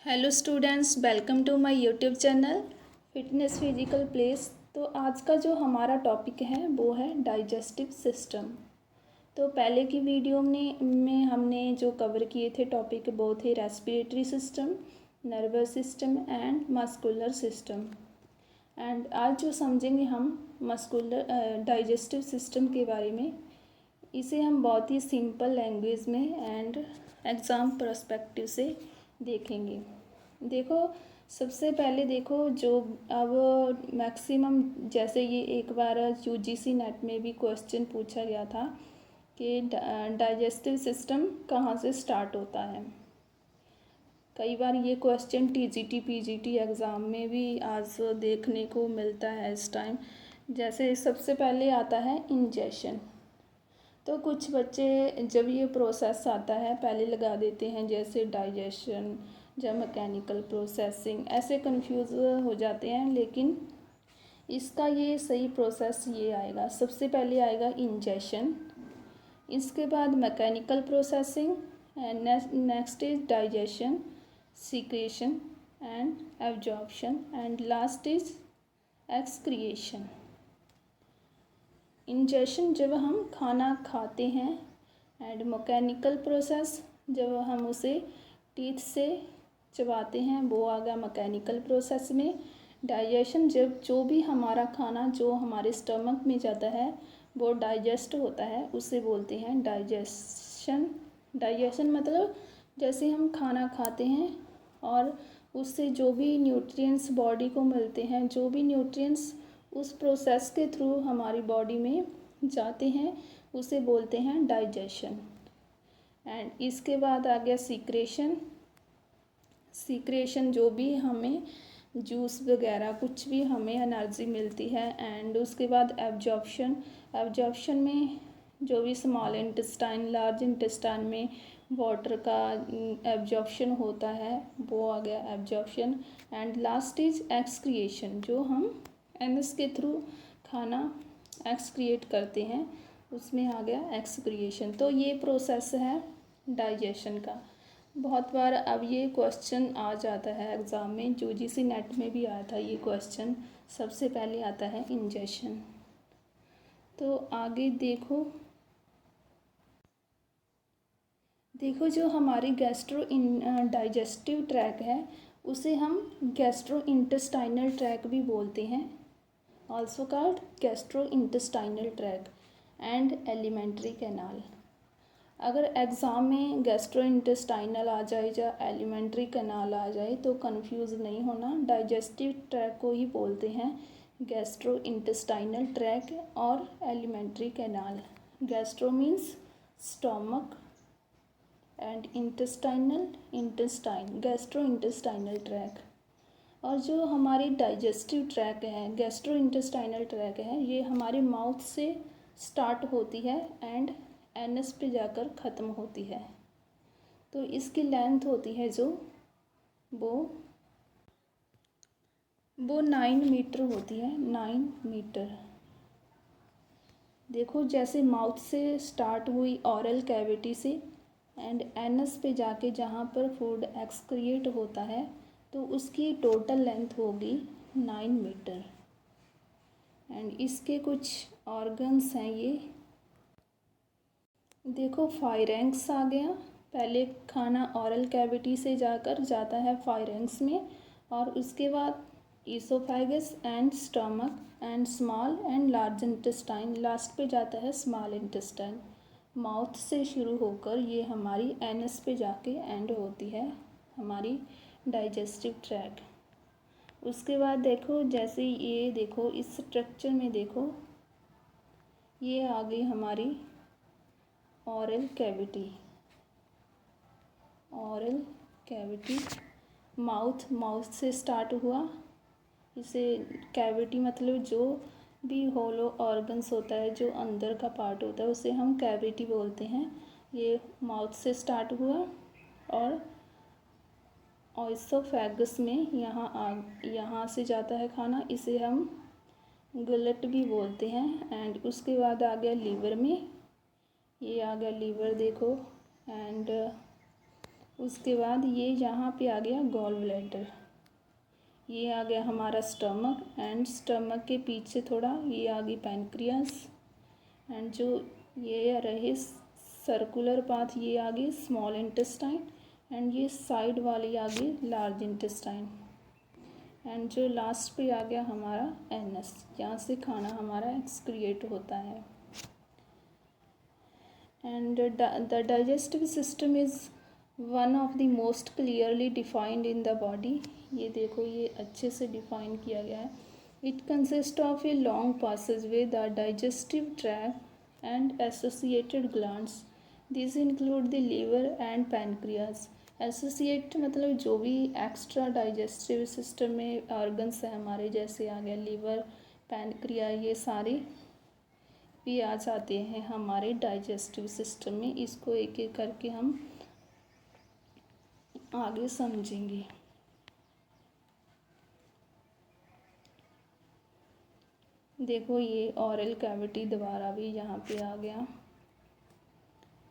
Hello students, welcome to my YouTube channel fitness physical place. तो आज का जो हमारा टॉपिक है वो है डाइजेस्टिव सिस्टम। तो पहले की वीडियो में हमने जो कवर किए थे टॉपिक वो थे respiratory system, nervous system and muscular system. And आज जो समझेंगे हम मस्कुलर डाइजेस्टिव सिस्टम के बारे में, इसे हम बहुत ही सिंपल लैंग्वेज में एंड एग्ज़ाम पर्सपेक्टिव से देखेंगे। देखो, सबसे पहले देखो जो अब मैक्सिमम, जैसे ये एक बार यूजीसी नेट में भी क्वेश्चन पूछा गया था कि डाइजेस्टिव सिस्टम कहाँ से स्टार्ट होता है। कई बार ये क्वेश्चन टीजीटी पीजीटी एग्ज़ाम में भी आज देखने को मिलता है इस टाइम। जैसे सबसे पहले आता है इंजेशन। तो कुछ बच्चे जब ये प्रोसेस आता है पहले लगा देते हैं जैसे डाइजेशन या मैकेनिकल प्रोसेसिंग, ऐसे कंफ्यूज हो जाते हैं। लेकिन इसका ये सही प्रोसेस ये आएगा, सबसे पहले आएगा इंजेशन, इसके बाद mechanical processing and next is digestion, secretion and absorption and last is excretion. Ingestion जब हम खाना खाते हैं एंड मैकेनिकल प्रोसेस जब हम उसे टीथ से चबाते हैं वो आ गया मैकेनिकल प्रोसेस में। डाइजेशन जब जो भी हमारा खाना जो हमारे स्टमक में जाता है वो डाइजेस्ट होता है, उसे बोलते हैं डाइजेशन। डाइजेशन मतलब जैसे हम खाना खाते हैं और उससे जो भी न्यूट्रिएंट्स बॉडी को मिलते हैं, जो भी न्यूट्रिएंट्स उस प्रोसेस के थ्रू हमारी बॉडी में जाते हैं उसे बोलते हैं डाइजेशन। एंड इसके बाद आ गया सीक्रेशन। सीक्रेशन जो भी हमें जूस वगैरह कुछ भी हमें एनर्जी मिलती है। एंड उसके बाद एब्जॉर्प्शन। एब्जॉर्प्शन में जो भी स्मॉल इंटेस्टाइन लार्ज इंटेस्टाइन में वाटर का एब्जॉर्प्शन होता है वो आ गया absorption. And last is excretion, जो हम एनस के थ्रू खाना एक्सक्रिएट करते हैं उसमें आ गया एक्सक्रिएशन। तो ये प्रोसेस है डाइजेशन का। बहुत बार अब ये क्वेश्चन आ जाता है एग्ज़ाम में, यूजीसी नेट में भी आया था ये क्वेश्चन। सबसे पहले आता है इंजेशन। तो आगे देखो जो हमारी डाइजेस्टिव ट्रैक है उसे हम गैस्ट्रो इंटेस्टाइनल ट्रैक भी बोलते हैं, also called gastro intestinal tract and alimentary canal. अगर एग्ज़ाम में गैस्ट्रो इंटेस्टाइनल आ जाए या एलिमेंट्री कैनाल आ जाए तो कंफ्यूज नहीं होना, डाइजेस्टिव ट्रैक को ही बोलते हैं गैस्ट्रो इंटेस्टाइनल ट्रैक और alimentary canal. Gastro means stomach and intestinal intestine, gastro intestinal tract. और जो हमारी डाइजेस्टिव ट्रैक है, गैस्ट्रो इंटेस्टाइनल ट्रैक है, ये हमारे माउथ से स्टार्ट होती है एंड एनस पे जाकर ख़त्म होती है। तो इसकी लेंथ होती है जो वो 9 मीटर होती है, 9 मीटर। देखो, जैसे माउथ से स्टार्ट हुई ऑरल कैविटी से एंड एनस पे जाके जहाँ पर फूड एक्सक्रिएट होता है तो उसकी टोटल लेंथ होगी 9 मीटर। एंड इसके कुछ ऑर्गन्स हैं ये। देखो, फायरेंक्स आ गया। पहले खाना ऑरल कैविटी से जाकर जाता है फायरेंक्स में और उसके बाद oesophagus and stomach and small and large intestine, last पे जाता है स्मॉल इंटेस्टाइन। माउथ से शुरू होकर ये हमारी एनस पे जाके एंड होती है हमारी डाइजेस्टिव ट्रैक। उसके बाद देखो, जैसे ये देखो इस स्ट्रक्चर में देखो, ये आ गई हमारी oral cavity. Oral cavity, mouth से स्टार्ट हुआ, इसे कैविटी मतलब जो भी होलो ऑर्गन्स होता है, जो अंदर का पार्ट होता है उसे हम कैविटी बोलते हैं। ये माउथ से स्टार्ट हुआ और ऑइसोफेगस में यहाँ से जाता है खाना, इसे हम गलट भी बोलते हैं। एंड उसके बाद आ गया लीवर में, ये आ गया लीवर देखो। एंड उसके बाद ये यहाँ पे आ गया गॉल ब्लैडर, ये आ गया हमारा स्टमक, एंड स्टमक के पीछे थोड़ा ये आ गई पैनक्रियास, एंड जो ये रहे सर्कुलर पाथ ये आ गई स्मॉल इंटेस्टाइन, एंड ये साइड वाली आ गई लार्ज इंटेस्टाइन, एंड जो लास्ट पे आ गया हमारा एनस, यहाँ से खाना हमारा एक्सक्रिएट होता है। And the digestive system is one of the most clearly defined in the body. ये देखो ये अच्छे से डिफाइन किया गया है। It consist of a long passage way the digestive tract and associated glands, this include the liver and pancreas. Associate मतलब जो भी एक्स्ट्रा डाइजेस्टिव सिस्टम में ऑर्गन्स हैं हमारे, जैसे आ गया लीवर, पैनक्रिया, ये सारे भी आ जाते हैं हमारे डाइजेस्टिव सिस्टम में। इसको एक एक करके हम आगे समझेंगे। देखो ये ऑरल कैविटी दोबारा भी यहाँ पे आ गया,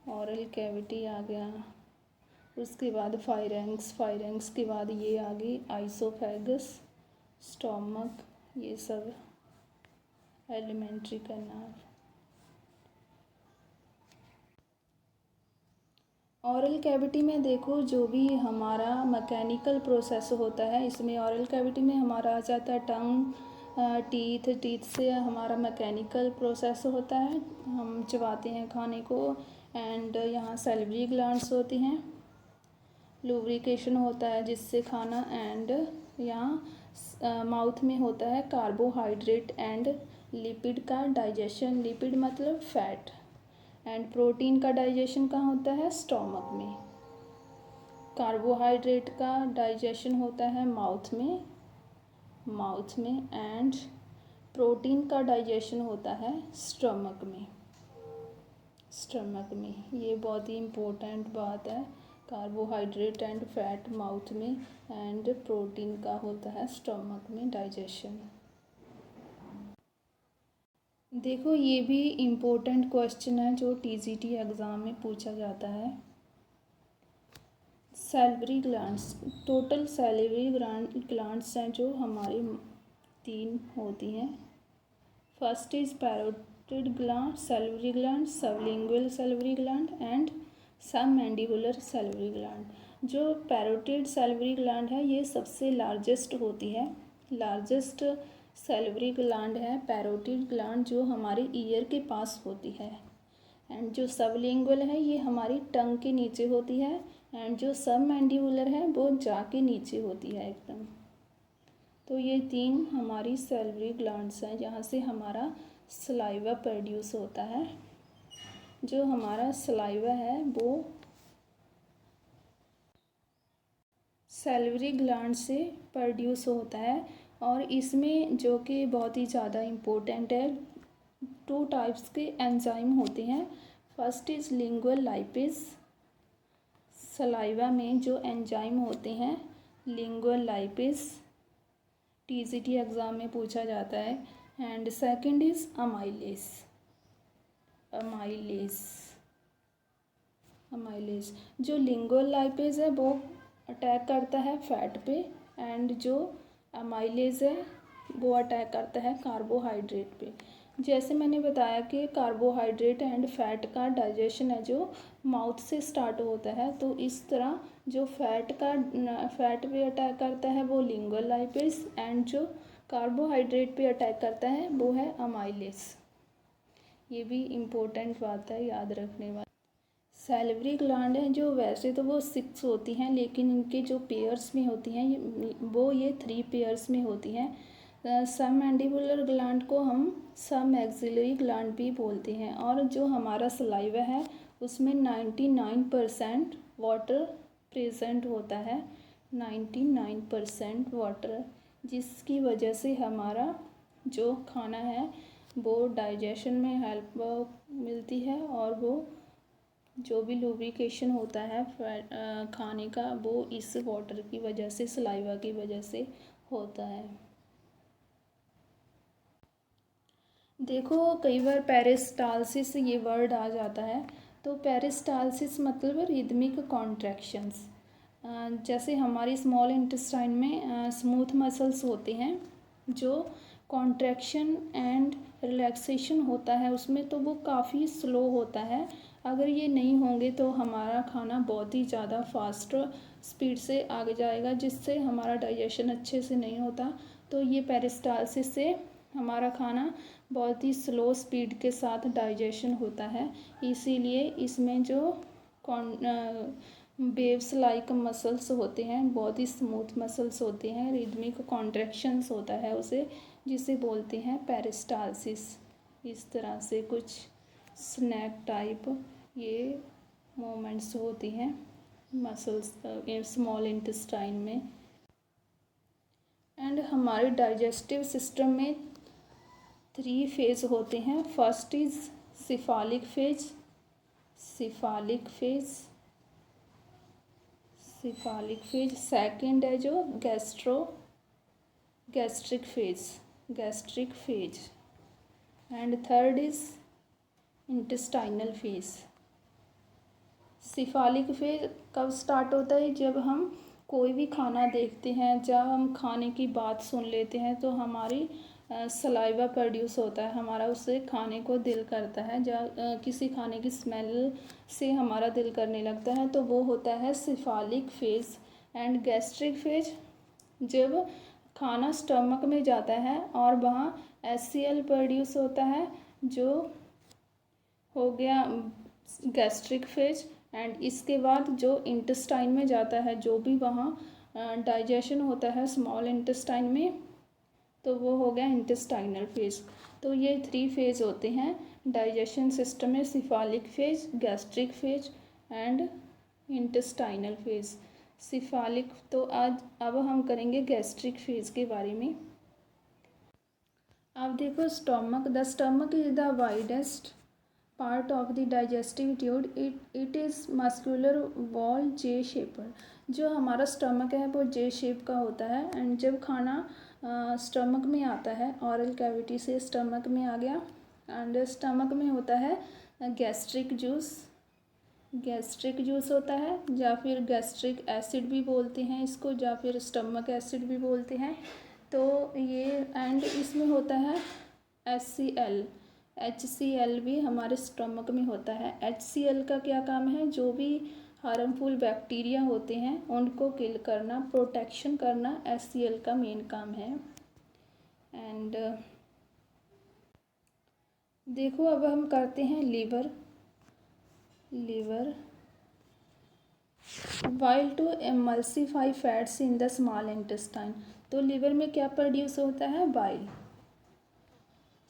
ऑरल कैविटी आ गया। उसके बाद फायरेंक्स, फायरेंक्स के बाद ये आ गई आइसोफेगस, स्टोमक, ये सब एलिमेंट्री कैनाल। ऑरल कैविटी में देखो जो भी हमारा मैकेनिकल प्रोसेस होता है, इसमें ऑरल कैविटी में हमारा आ जाता है टंग, टीथ, टीथ से हमारा मैकेनिकल प्रोसेस होता है, हम चबाते हैं खाने को, एंड यहाँ सैलिवरी ग्लैंड्स होती हैं, लुब्रिकेशन होता है जिससे खाना, एंड यहाँ माउथ में होता है कार्बोहाइड्रेट एंड लिपिड का डाइजेशन, लिपिड मतलब फैट, एंड प्रोटीन का डाइजेशन कहाँ होता है, स्टोमक में। कार्बोहाइड्रेट का डाइजेशन होता है माउथ में, माउथ में, एंड प्रोटीन का डाइजेशन होता है स्टमक में, स्टमक में। ये बहुत ही इम्पोर्टेंट बात है, कार्बोहाइड्रेट एंड फैट माउथ में, एंड प्रोटीन का होता है स्टमक में डाइजेशन। देखो ये भी इम्पोर्टेंट क्वेश्चन है जो टीजीटी एग्ज़ाम में पूछा जाता है। Salivary glands, total salivary glands हैं जो हमारी 3 होती हैं। First is parotid gland, salivary gland, sublingual salivary gland, and submandibular salivary gland. जो पैरोटिड सैलिवरी ग्लैंड है ये सबसे लार्जेस्ट होती है, लार्जेस्ट सैलिवरी ग्लैंड है पैरोटिड ग्लैंड, जो हमारे ईयर के पास होती है। एंड जो सबलिंगुअल है ये हमारी टंग के नीचे होती है, एंड जो सबमैंडिबुलर है वो जा के नीचे होती है एकदम। तो ये 3 हमारी सैलिवरी ग्लैंड्स हैं जहाँ से हमारा सलाइवा प्रोड्यूस होता है। जो हमारा सलाइवा है वो सैलिवरी ग्लैंड से प्रोड्यूस होता है, और इसमें जो कि बहुत ही ज़्यादा इम्पोर्टेंट है, 2 टाइप्स के एंजाइम होते हैं। First is lingual lipase, saliva में जो एंजाइम होते हैं लिंगुअल लाइपेज, टीजीटी एग्ज़ाम में पूछा जाता है। And second is amylase, amylase, amylase. जो लिंगुअल लाइपेज है वो अटैक करता है फैट पे, एंड जो अमाइलेज है वो अटैक करता है कार्बोहाइड्रेट पे। जैसे मैंने बताया कि कार्बोहाइड्रेट एंड फैट का डाइजेशन है जो माउथ से स्टार्ट होता है, तो इस तरह जो फैट पे अटैक करता है वो लिंगुअल लाइपेज, एंड जो कार्बोहाइड्रेट पे अटैक करता है वो है अमाइलेज। ये भी इम्पोर्टेंट बात है याद रखने वाली। सैलिवरी ग्लैंड है जो वैसे तो वो 6 होती हैं, लेकिन इनके जो पेयर्स में होती हैं वो ये 3 पेयर्स में होती हैं। सबमैंडिबुलर ग्लैंड को हम सबमैक्सिलरी ग्लैंड भी बोलते हैं, और जो हमारा सलाइवा है उसमें 99% वाटर प्रेजेंट होता है, 99% वाटर, जिसकी वजह से हमारा जो खाना है वो डाइजेशन में हेल्प मिलती है, और वो जो भी लुब्रिकेशन होता है खाने का वो इस वाटर की वजह से, सलाइवा की वजह से होता है। देखो कई बार पेरिस्टालसिस ये वर्ड आ जाता है, तो पेरिस्टालसिस मतलब रिदमिक कॉन्ट्रैक्शंस, जैसे हमारी स्मॉल इंटेस्टाइन में स्मूथ मसल्स होते हैं, जो कॉन्ट्रैक्शन एंड रिलैक्सेशन होता है उसमें, तो वो काफ़ी स्लो होता है। अगर ये नहीं होंगे तो हमारा खाना बहुत ही ज़्यादा फास्ट स्पीड से आगे जाएगा, जिससे हमारा डाइजेशन अच्छे से नहीं होता। तो ये पेरिस्टालसिस से हमारा खाना बहुत ही स्लो स्पीड के साथ डाइजेशन होता है। इसीलिए इसमें जो वेव्स लाइक मसल्स होते हैं, बहुत ही स्मूथ मसल्स होते हैं, रिदमिक कॉन्ट्रैक्शंस होता है उसे, जिसे बोलते हैं पेरिस्टालसिस। इस तरह से कुछ स्नैक टाइप ये मूवमेंट्स होती हैं मसल्स स्मॉल इंटेस्टाइन में। एंड हमारे डाइजेस्टिव सिस्टम में 3 फेज होते हैं। First is cephalic phase, second है जो gastric phase and third is intestinal phase. Cephalic phase कब स्टार्ट होता है? जब हम कोई भी खाना देखते हैं, जब हम खाने की बात सुन लेते हैं तो हमारी सलाइवा प्रोड्यूस होता है, हमारा उससे खाने को दिल करता है। जब किसी खाने की स्मेल से हमारा दिल करने लगता है तो वो होता है सिफालिक फेज। एंड गैस्ट्रिक फेज जब खाना स्टमक में जाता है और वहाँ HCl प्रोड्यूस होता है, जो हो गया गैस्ट्रिक फेज। एंड इसके बाद जो इंटेस्टाइन में जाता है, जो भी वहाँ डाइजेशन होता है स्मॉल इंटेस्टाइन में, तो वो हो गया इंटेस्टाइनल फेज। तो ये 3 फेज होते हैं डाइजेशन सिस्टम में, cephalic phase, gastric phase and intestinal phase. Cephalic तो आज अब हम करेंगे गैस्ट्रिक फेज के बारे में। अब देखो, the stomach is the widest part of the digestive tube. It is muscular wall J shaper. जो हमारा स्टमक है वो जे शेप का होता है। एंड जब खाना स्टमक में आता है, ऑरल कैविटी से स्टमक में आ गया, एंड स्टमक में होता है गैस्ट्रिक जूस होता है, या फिर गैस्ट्रिक एसिड भी बोलते हैं इसको, या फिर स्टमक एसिड भी बोलते हैं। तो ये एंड इसमें होता है HCl भी हमारे स्टमक में होता है। HCl का क्या काम है? जो भी हार्मफुल बैक्टीरिया होते हैं उनको किल करना, प्रोटेक्शन करना, HCl का मेन काम है। एंड देखो, अब हम करते हैं liver. Bile to emulsify fats in the small intestine. तो लीवर में क्या प्रोड्यूस होता है? बाइल।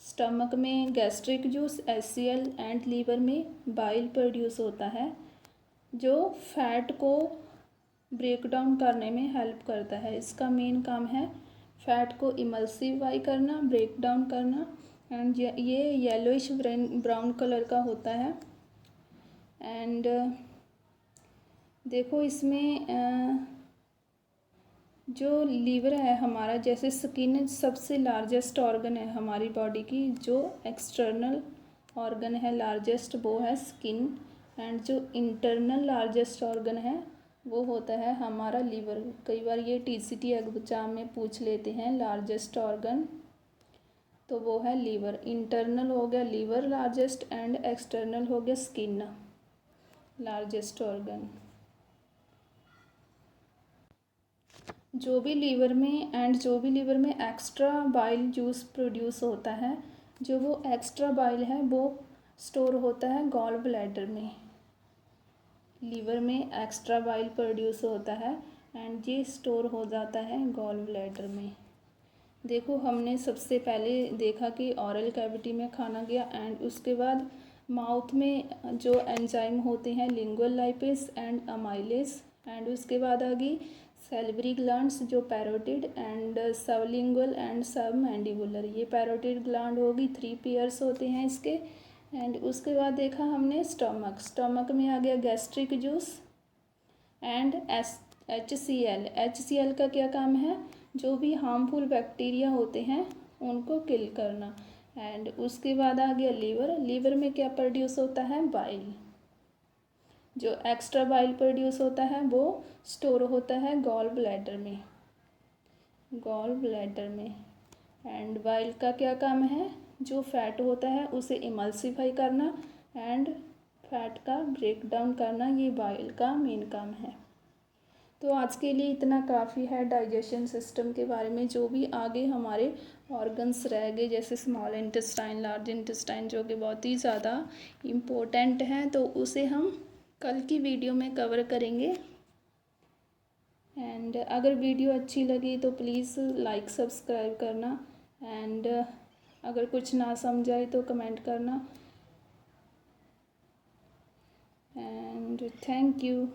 स्टमक में gastric juice HCl and liver में बाइल प्रोड्यूस होता है, जो फैट को ब्रेक डाउन करने में हेल्प करता है। इसका मेन काम है फैट को इमल्सिफाई करना, ब्रेक डाउन करना। एंड ये येलोइश ब्राउन कलर का होता है। एंड देखो, इसमें जो लीवर है हमारा, जैसे स्किन सबसे लार्जेस्ट ऑर्गन है हमारी बॉडी की, जो एक्सटर्नल ऑर्गन है लार्जेस्ट वो है स्किन। एंड जो इंटरनल लार्जेस्ट ऑर्गन है वो होता है हमारा लीवर। कई बार ये TCT एग्जाम में पूछ लेते हैं लार्जेस्ट ऑर्गन, तो वो है लीवर। इंटरनल हो गया लीवर लार्जेस्ट, एंड एक्सटर्नल हो गया स्किन लार्जेस्ट ऑर्गन। जो भी लीवर में एक्स्ट्रा बाइल जूस प्रोड्यूस होता है, जो वो एक्स्ट्रा बाइल है वो स्टोर होता है गॉल ब्लैडर में। लीवर में एक्स्ट्रा बाइल प्रोड्यूस होता है एंड ये स्टोर हो जाता है गॉल ब्लैडर में। देखो, हमने सबसे पहले देखा कि ऑरल कैविटी में खाना गया, एंड उसके बाद माउथ में जो एंजाइम होते हैं lingual lipase and amylase, and उसके बाद आ गई सैलिवरी ग्लैंड्स जो पैरोटिड एंड सबलिंगुअल एंड सब मैंडिबुलर। ये पैरोटिड ग्लैंड होगी, 3 पेयर्स होते हैं इसके। एंड उसके बाद देखा हमने स्टमक में आ गया गैस्ट्रिक जूस एंड HCl का क्या काम है? जो भी हार्मफुल बैक्टीरिया होते हैं उनको किल करना। एंड उसके बाद आ गया लीवर में क्या प्रोड्यूस होता है? बाइल। जो एक्स्ट्रा बाइल प्रोड्यूस होता है वो स्टोर होता है गॉल ब्लैडर में, एंड बाइल का क्या काम है, जो फैट होता है उसे इमल्सिफाई करना एंड फैट का ब्रेक डाउन करना, ये बाइल का मेन काम है। तो आज के लिए इतना काफ़ी है डाइजेशन सिस्टम के बारे में। जो भी आगे हमारे ऑर्गन्स रह गए जैसे स्मॉल इंटेस्टाइन, लार्ज इंटेस्टाइन, जो कि बहुत ही ज़्यादा इम्पोर्टेंट हैं, तो उसे हम कल की वीडियो में कवर करेंगे। एंड अगर वीडियो अच्छी लगी तो प्लीज़ लाइक सब्सक्राइब करना, एंड अगर कुछ ना समझ आए तो कमेंट करना, एंड थैंक यू।